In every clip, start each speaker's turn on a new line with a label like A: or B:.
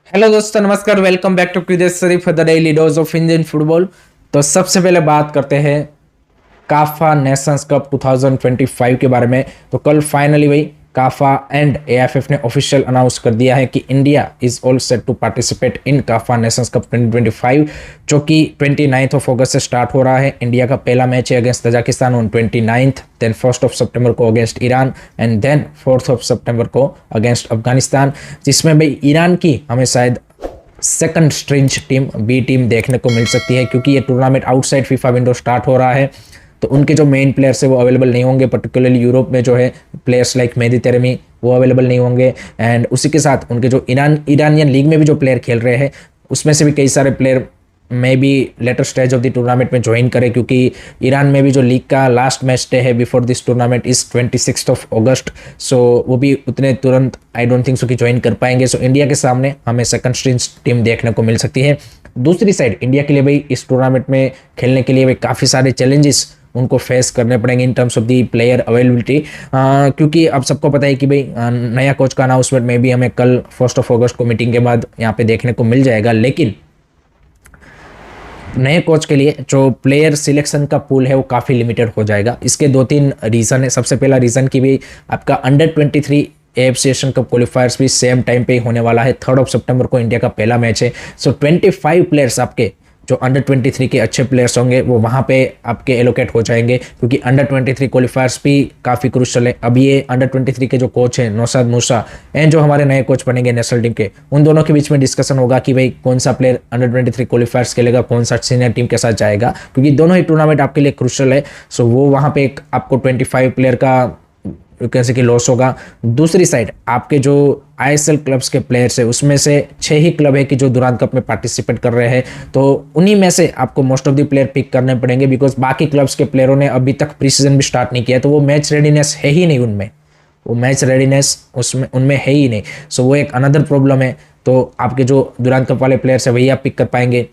A: Hello दोस्तों, नमस्कार। Welcome back to cricket Sharif the daily dose of Indian football. तो सबसे पहले बात करते हैं काफा नेशंस कप 2025 के बारे में। तो कल फाइनली भाई काफा एंड एएफएफ ने ऑफिशियल अनाउंस कर दिया है कि India is all set to participate in CAFA Nations Cup 2025, जो कि 29 ऑफ अगस्त से स्टार्ट हो रहा है। इंडिया का पहला मैच है against Tajikistan on 29th, then 1st of सितंबर को against Iran and then 4th of सितंबर को अगेंस्ट अफगानिस्तान, जिसमें भाई ईरान की हमें शायद second strange team B team देखने को मिल सकती है, क्योंकि ये tournament outside FIFA window start हो रहा है। तो उनके जो मेन प्लेयर्स है वो अवेलेबल नहीं होंगे, पर्टिकुलरली यूरोप में जो है प्लेयर्स लाइक मेहदी तेरेमी वो अवेलेबल नहीं होंगे। एंड उसी के साथ उनके जो ईरानियन लीग में भी जो प्लेयर खेल रहे हैं उसमें से भी कई सारे प्लेयर में भी later stage of the tournament में ज्वाइन करें, क्योंकि ईरान में भी जो लीग का लास्ट मैच डे है before this tournament is 26 of अगस्त। सो वो भी उतने तुरंत आई डोंट थिंक सो कि ज्वाइन कर पाएंगे। सो इंडिया के सामने हमें सेकंड स्ट्रेंज टीम देखने को मिल सकती है। दूसरी साइड इंडिया के लिए भाई इस टूर्नामेंट में खेलने के लिए भाई काफ़ी सारे चैलेंजेस उनको फेस करने पड़ेंगे in terms of the player availability, क्योंकि अब सबको पता है कि भाई नया कोच का अनाउंसमेंट में भी हमें कल 1st ऑफ अगस्त को मीटिंग के बाद यहाँ पे देखने को मिल जाएगा। लेकिन नए कोच के लिए जो प्लेयर सिलेक्शन का पूल है वो काफ़ी लिमिटेड हो जाएगा। इसके दो तीन रीज़न है। सबसे पहला रीज़न कि भी आपका अंडर 23 एएफसी एशियन कप क्वालिफायर्स भी सेम टाइम पे ही होने वाला है। 3rd ऑफ सितंबर को इंडिया का पहला मैच है। सो 25 प्लेयर्स आपके जो अंडर 23 के अच्छे प्लेयर्स होंगे वो वहाँ पे आपके एलोकेट हो जाएंगे, क्योंकि अंडर 23 क्वालिफायर्स भी काफ़ी क्रूशल है। अब ये अंडर 23 के जो कोच हैं नौशाद मूसा एंड जो हमारे नए कोच बनेंगे नेशनल टीम के, उन दोनों के बीच में डिस्कशन होगा कि भाई कौन सा प्लेयर अंडर 23 क्वालिफायर्स खेलेगा, कौन सा सीनियर टीम के साथ जाएगा, क्योंकि दोनों ही टूर्नामेंट आपके लिए क्रूशल है। सो वो वहाँ पे एक आपको 25 प्लेयर का कैसे कि लॉस होगा। दूसरी साइड आपके जो आईएसएल क्लब्स के प्लेयर्स है उसमें से 6 ही क्लब है कि जो दुरांत कप में पार्टिसिपेट कर रहे हैं, तो उन्हीं में से आपको most of the player pick करने पड़ेंगे, बिकॉज बाकी क्लब्स के प्लेयरों ने अभी तक प्री सीजन भी स्टार्ट नहीं किया, तो वो मैच रेडीनेस है ही नहीं उनमें, वो मैच रेडीनेस उसमें उनमें है ही नहीं। सो वो एक अनदर प्रॉब्लम है। तो आपके जो दुरांत कप वाले प्लेयर्स है वही आप पिक कर पाएंगे।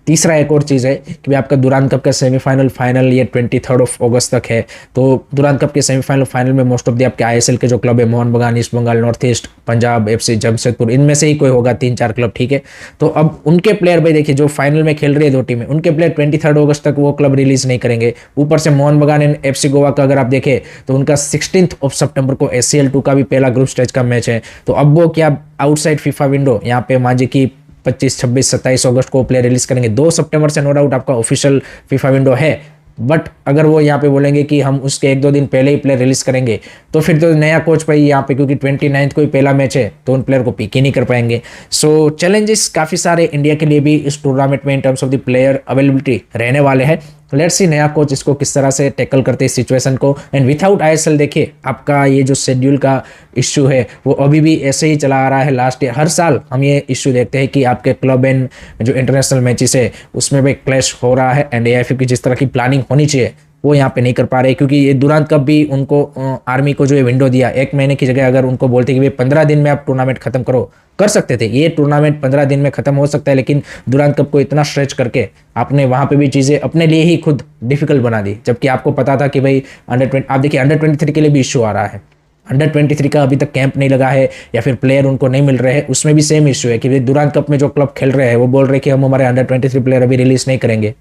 A: तीसरा एक और चीज़ है कि आपका दुरांत कप का सेमीफाइनल फाइनल ये 23rd ऑफ अगस्त तक है। तो दुरांत कप के सेमीफाइनल फाइनल में मोस्ट ऑफ द आपके आईएसएल के जो क्लब है Mohun Bagan, East Bengal, north east, Punjab FC, Jamshedpur, इनमें से ही कोई होगा 3-4 क्लब, ठीक है। तो अब उनके प्लेयर भाई देखिए जो फाइनल में खेल रही है दो टीमें, उनके प्लेयर 23rd अगस्त तक वो क्लब रिलीज नहीं करेंगे। ऊपर से मोहन बगान एंड एफसी गोवा का अगर आप देखें तो उनका 16th ऑफ सितंबर को ACL2 का भी पहला ग्रुप स्टेज का मैच है। तो अब वो क्या आउटसाइड फीफा विंडो यहाँ पे मान की 25, 26, 27 अगस्त को प्लेयर रिलीज करेंगे। 2 सितंबर से नो डाउट आपका ऑफिशियल फीफा विंडो है, बट अगर वो यहाँ पे बोलेंगे कि हम उसके 1-2 दिन पहले ही प्लेयर रिलीज करेंगे तो फिर तो नया कोच भाई यहाँ पे, क्योंकि 29th को ही पहला मैच है, तो उन प्लेयर को पिक ही नहीं कर पाएंगे। सो चैलेंजेस काफ़ी सारे इंडिया के लिए भी इस टूर्नामेंट में in terms of the player availability रहने वाले हैं। लेट्स सी नया कोच इसको किस तरह से टैकल करते हैं इस सिचुएशन को। एंड विथआउट आईएसएल देखिए आपका ये जो शेड्यूल का इश्यू है वो अभी भी ऐसे ही चला आ रहा है। लास्ट ईयर हर साल हम ये इश्यू देखते हैं कि आपके क्लब एंड जो इंटरनेशनल मैचेस है उसमें भी क्लैश हो रहा है, एंड एआईएफएफ की जिस तरह की प्लानिंग होनी चाहिए वो यहाँ पे नहीं कर पा रहे, क्योंकि ये दुरांत कप भी उनको आर्मी को जो ये विंडो दिया 1 महीने की जगह अगर उनको बोलते कि भाई 15 दिन में आप टूर्नामेंट खत्म करो, कर सकते थे। ये टूर्नामेंट 15 दिन में खत्म हो सकता है, लेकिन दुरांत कप को इतना स्ट्रेच करके आपने वहां पे भी चीजें अपने लिए ही खुद डिफिकल्ट बना दी, जबकि आपको पता था कि भाई आप देखिए अंडर 23 के लिए भी इश्यू आ रहा है। अंडर 23 का अभी तक कैंप नहीं लगा है या फिर प्लेयर उनको नहीं मिल रहे हैं, उसमें भी सेम इश्यू है कि दुरांत कप में जो क्लब खेल रहे हैं वो बोल रहे हैं कि हम हमारे अंडर 23 प्लेयर अभी रिलीज नहीं करेंगे।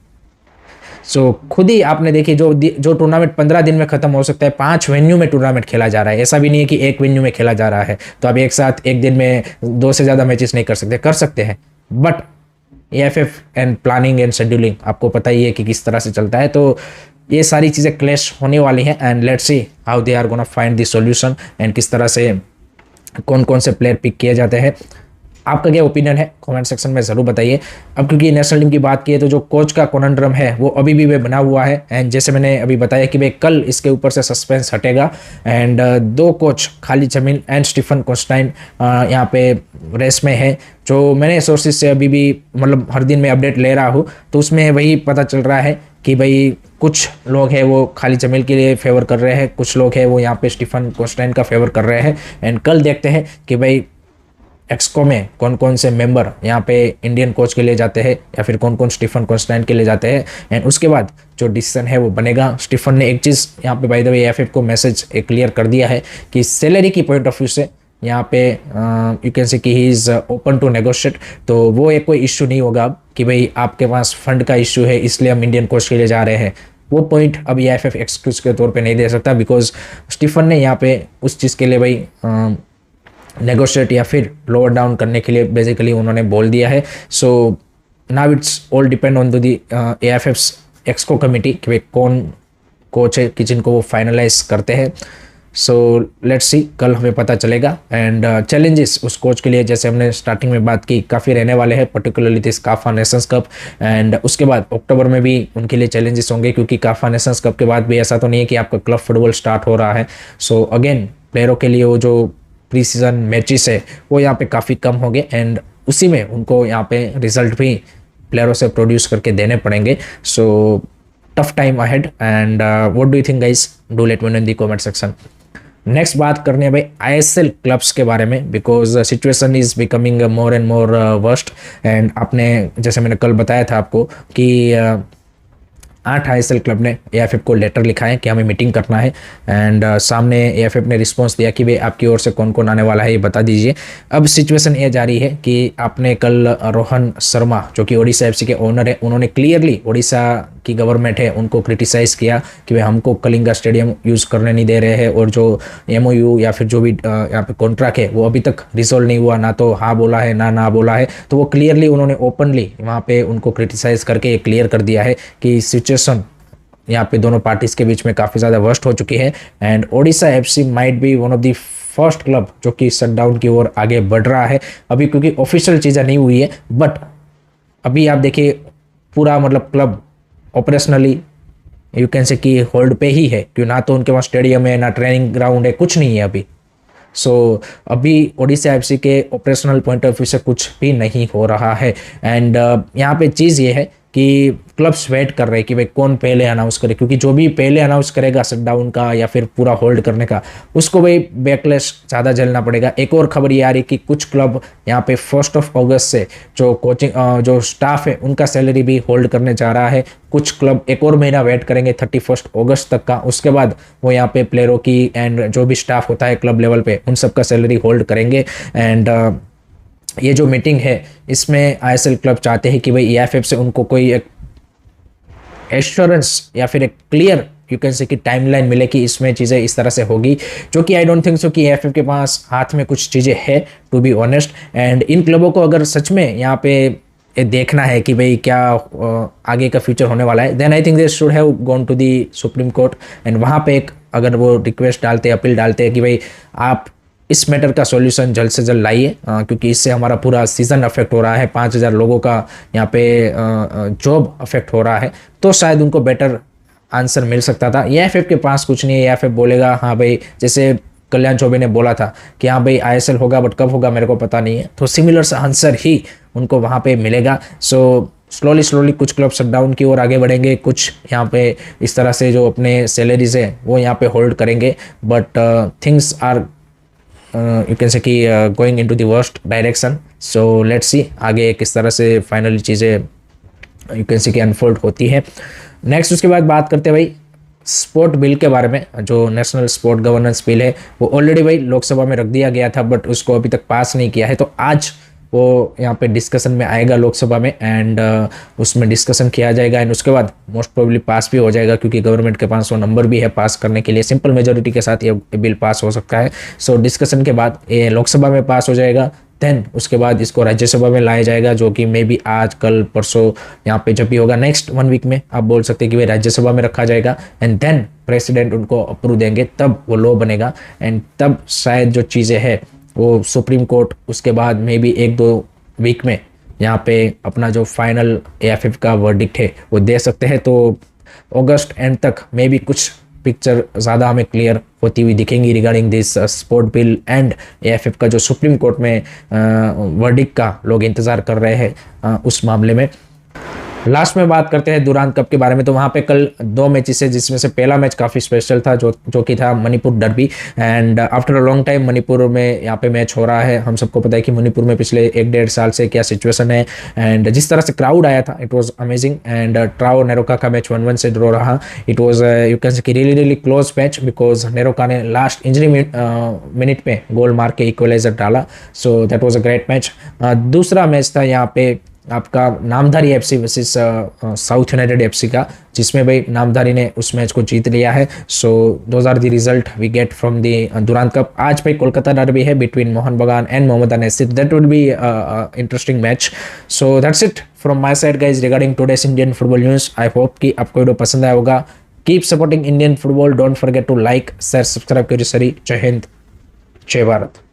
A: सो खुद ही आपने देखी जो टूर्नामेंट 15 दिन में खत्म हो सकता है, 5 वेन्यू में टूर्नामेंट खेला जा रहा है। ऐसा भी नहीं है कि एक वेन्यू में खेला जा रहा है, तो आप एक साथ एक दिन में 2 से ज़्यादा मैचेस नहीं कर सकते हैं, but AFF and planning and scheduling आपको पता ही है कि किस तरह से चलता है। तो ये सारी चीज़ें क्लैश होने वाली हैं, and let's see how they are gonna find the solution and किस तरह से कौन कौन से प्लेयर पिक किए जाते हैं। आपका क्या ओपिनियन है कमेंट सेक्शन में ज़रूर बताइए। अब क्योंकि नेशनल टीम की बात की है तो जो कोच का कॉन्ड्रम है वो अभी भी बना हुआ है, एंड जैसे मैंने अभी बताया कि भाई कल इसके ऊपर से सस्पेंस हटेगा, and 2 coach Khalid Jamil and Stephen Constantine यहाँ पे रेस में है। जो मैंने सोर्सेज से अभी भी मतलब हर दिन में अपडेट ले रहा हूँ तो उसमें वही पता चल रहा है कि भाई कुछ लोग हैं वो खालिद जमील के लिए फेवर कर रहे हैं, कुछ लोग हैं वो यहाँ पे स्टीफन कॉन्स्टाइन का फेवर कर रहे हैं। एंड कल देखते हैं कि भाई एक्सको में कौन कौन से मेंबर यहाँ पे इंडियन कोच के लिए जाते हैं या फिर कौन कौन स्टीफन कॉन्स्टेंट के लिए जाते हैं, एंड उसके बाद जो डिसीजन है वो बनेगा। स्टीफन ने एक चीज़ यहाँ पे बाय द वे एएफएफ को मैसेज क्लियर कर दिया है कि सैलरी की पॉइंट ऑफ व्यू से यहाँ पे यू कैन से कि he is open to negotiate, तो वो एक कोई इश्यू नहीं होगा अब कि भाई आपके पास फंड का इश्यू है इसलिए हम इंडियन कोच के लिए जा रहे हैं। वो पॉइंट अब एएफएफ एक्सक्यूज के तौर पे नहीं दे सकता, बिकॉज स्टीफन ने यहाँ पे उस चीज़ के लिए भाई नेगोशिएट या फिर लोअर डाउन करने के लिए बेसिकली उन्होंने बोल दिया है। So now it's all depend on the AFF Exco committee कि भाई कौन कोच है कि जिनको वो फाइनलाइज करते हैं। सो लेट्स सी, कल हमें पता चलेगा। एंड चैलेंजेस उस कोच के लिए जैसे हमने स्टार्टिंग में बात की काफ़ी रहने वाले हैं, particularly this CAFA Nations Cup. And उसके बाद अक्टूबर में भी उनके लिए चैलेंजेस होंगे, क्योंकि काफा नेशंस कप के बाद भी ऐसा तो नहीं है कि आपका क्लब फुटबॉल स्टार्ट हो रहा है। सो अगेन प्लेयरों के लिए वो जो प्री सीजन मैचेस है वो यहाँ पे काफ़ी कम होंगे, एंड उसी में उनको यहाँ पे रिजल्ट भी प्लेयरों से प्रोड्यूस करके देने पड़ेंगे। So tough time ahead, and what do you think guys, do let me know in the comment section. Next बात करनी है भाई आईएसएल क्लब्स के बारे में, because situation is becoming more and more worst. And आपने जैसे मैंने कल बताया था आपको कि 8 आईएसएल क्लब ने एएफएफ को लेटर लिखा है कि हमें मीटिंग करना है। एंड सामने एएफएफ ने रिस्पांस दिया कि भाई आपकी ओर से कौन कौन आने वाला है ये बता दीजिए। अब सिचुएशन ये जारी है कि आपने कल रोहन शर्मा जो कि ओडिशा एफसी के ओनर है, उन्होंने क्लियरली ओडिशा की गवर्नमेंट है उनको क्रिटिसाइज किया कि भाई हमको कलिंगा स्टेडियम यूज़ करने नहीं दे रहे हैं, और जो एमओयू या फिर जो भी यहाँ पे कॉन्ट्रैक्ट है वो अभी तक रिजोल्व नहीं हुआ, ना तो हाँ बोला है ना बोला है। तो वो क्लियरली उन्होंने ओपनली वहाँ पे उनको क्रिटिसाइज करके ये क्लियर कर दिया है कि सिचुएशन यहाँ पे दोनों पार्टीज के बीच में काफ़ी ज़्यादा वर्स्ट हो चुकी है। And Odisha FC might be one of the first club जो कि शटडाउन की ओर आगे बढ़ रहा है अभी, क्योंकि ऑफिशियल चीज़ें नहीं हुई है। बट अभी आप देखिए पूरा मतलब club operationally you can say कि होल्ड पे ही है, क्यों ना तो उनके पास स्टेडियम है ना ट्रेनिंग ग्राउंड है, कुछ नहीं है अभी। सो अभी ओडिशा एफसी के ऑपरेशनल पॉइंट ऑफ व्यू से कुछ भी नहीं हो रहा है। एंड यहाँ पे चीज़ ये है कि क्लब्स वेट कर रहे हैं कि भाई कौन पहले अनाउंस करे, क्योंकि जो भी पहले अनाउंस करेगा शटडाउन का या फिर पूरा होल्ड करने का, उसको भाई बैकलैश ज़्यादा झेलना पड़ेगा। एक और खबर ये आ रही कि कुछ क्लब यहाँ पे 1 अगस्त से जो कोचिंग जो स्टाफ है उनका सैलरी भी होल्ड करने जा रहा है। कुछ क्लब एक और महीना वेट करेंगे 31 अगस्त तक का, उसके बाद वो यहाँ पे प्लेयरों की एंड जो भी स्टाफ होता है क्लब लेवल पे उन सब का सैलरी होल्ड करेंगे। एंड ये जो मीटिंग है इसमें आईएसएल क्लब चाहते हैं कि भाई एएफएफ से उनको कोई एक एश्योरेंस या फिर एक क्लियर यू कैन से कि टाइमलाइन मिले कि इसमें चीज़ें इस तरह से होगी, जो कि आई डोंट थिंक सो कि एएफएफ के पास हाथ में कुछ चीज़ें है, टू बी ऑनेस्ट। एंड इन क्लबों को अगर सच में यहाँ पे ये देखना है कि भाई क्या आगे का फ्यूचर होने वाला है, then I think they should have gone to the supreme court. And वहाँ पे एक अगर वो रिक्वेस्ट डालते अपील डालते हैं कि भाई आप इस मैटर का सॉल्यूशन जल्द से जल्द लाइए, क्योंकि इससे हमारा पूरा सीज़न अफेक्ट हो रहा है, 5000 लोगों का यहाँ पे जॉब अफेक्ट हो रहा है, तो शायद उनको बेटर आंसर मिल सकता था। एएफएफ के पास कुछ नहीं है। एएफएफ बोलेगा हाँ भाई, जैसे कल्याण चौबे ने बोला था कि हाँ भाई आईएसएल होगा बट कब होगा मेरे को पता नहीं है, तो सिमिलर सा आंसर ही उनको वहाँ पे मिलेगा। सो स्लोली कुछ क्लब शटडाउन की ओर आगे बढ़ेंगे, कुछ यहाँ पे इस तरह से जो अपने सैलरीज है वो यहाँ पे होल्ड करेंगे। But things are you can say कि going into the worst direction. So let's see आगे किस तरह से फाइनली चीज़ें यू कैन से कि अनफोल्ड होती है। नेक्स्ट उसके बाद बात करते हैं भाई स्पोर्ट बिल के बारे में। जो नेशनल स्पोर्ट गवर्नेंस बिल है वो ऑलरेडी भाई लोकसभा में रख दिया गया था, बट उसको अभी तक पास नहीं किया है, तो आज वो यहाँ पे डिस्कशन में आएगा लोकसभा में, एंड उसमें डिस्कशन किया जाएगा, एंड उसके बाद मोस्ट प्रोबेबली पास भी हो जाएगा, क्योंकि गवर्नमेंट के पास वो नंबर भी है पास करने के लिए। सिंपल मेजोरिटी के साथ ये बिल पास हो सकता है। सो डिस्कशन के बाद ये लोकसभा में पास हो जाएगा, देन उसके बाद इसको राज्यसभा में लाया जाएगा, जो कि मे बी आज कल परसों यहाँ पे जब भी होगा नेक्स्ट 1 वीक में आप बोल सकते हैं कि भाई राज्यसभा में रखा जाएगा, एंड देन प्रेसिडेंट उनको अप्रूव देंगे, तब वो लॉ बनेगा। एंड तब शायद जो चीज़ें हैं वो सुप्रीम कोर्ट उसके बाद में भी 1-2 वीक में यहाँ पे अपना जो फाइनल एएफएफ का वर्डिक्ट है वो दे सकते हैं। तो अगस्त एंड तक मे बी कुछ पिक्चर ज़्यादा हमें क्लियर होती हुई दिखेंगी regarding this sport bill and AFF का जो सुप्रीम कोर्ट में वर्डिक्ट का लोग इंतज़ार कर रहे हैं उस मामले में। लास्ट में बात करते हैं दुरांत कप के बारे में। तो वहाँ पे कल 2 मैचेस है, जिसमें से पहला मैच काफ़ी स्पेशल था जो कि था Manipur derby. And after a long time Manipur में यहाँ पे मैच हो रहा है। हम सबको पता है कि मणिपुर में पिछले 1-1.5 साल से क्या सिचुएशन है, एंड जिस तरह से क्राउड आया था it was amazing. And TRAU NEROCA का मैच 1-1 से ड्रॉ रहा। It was you can say really close match, because NEROCA ने लास्ट इंजरी मिनट पे गोल मार के इक्वलाइजर डाला। So that was a great match. दूसरा मैच था यहाँ पे आपका Namdhari FC versus South United FC का, जिसमें भाई नामधारी ने उस मैच को जीत लिया है। So those are the result we get from the Durand Cup. आज भाई कोलकाता डर्बी है between Mohun Bagan and Mohammedan नसीर। That would be interesting match. So that's it from my side guys regarding today's Indian football news. I hope कि आपको video पसंद आया होगा। Keep supporting Indian football, don't forget to like share subscribe करिए सरी। जय हिंद, जय भारत।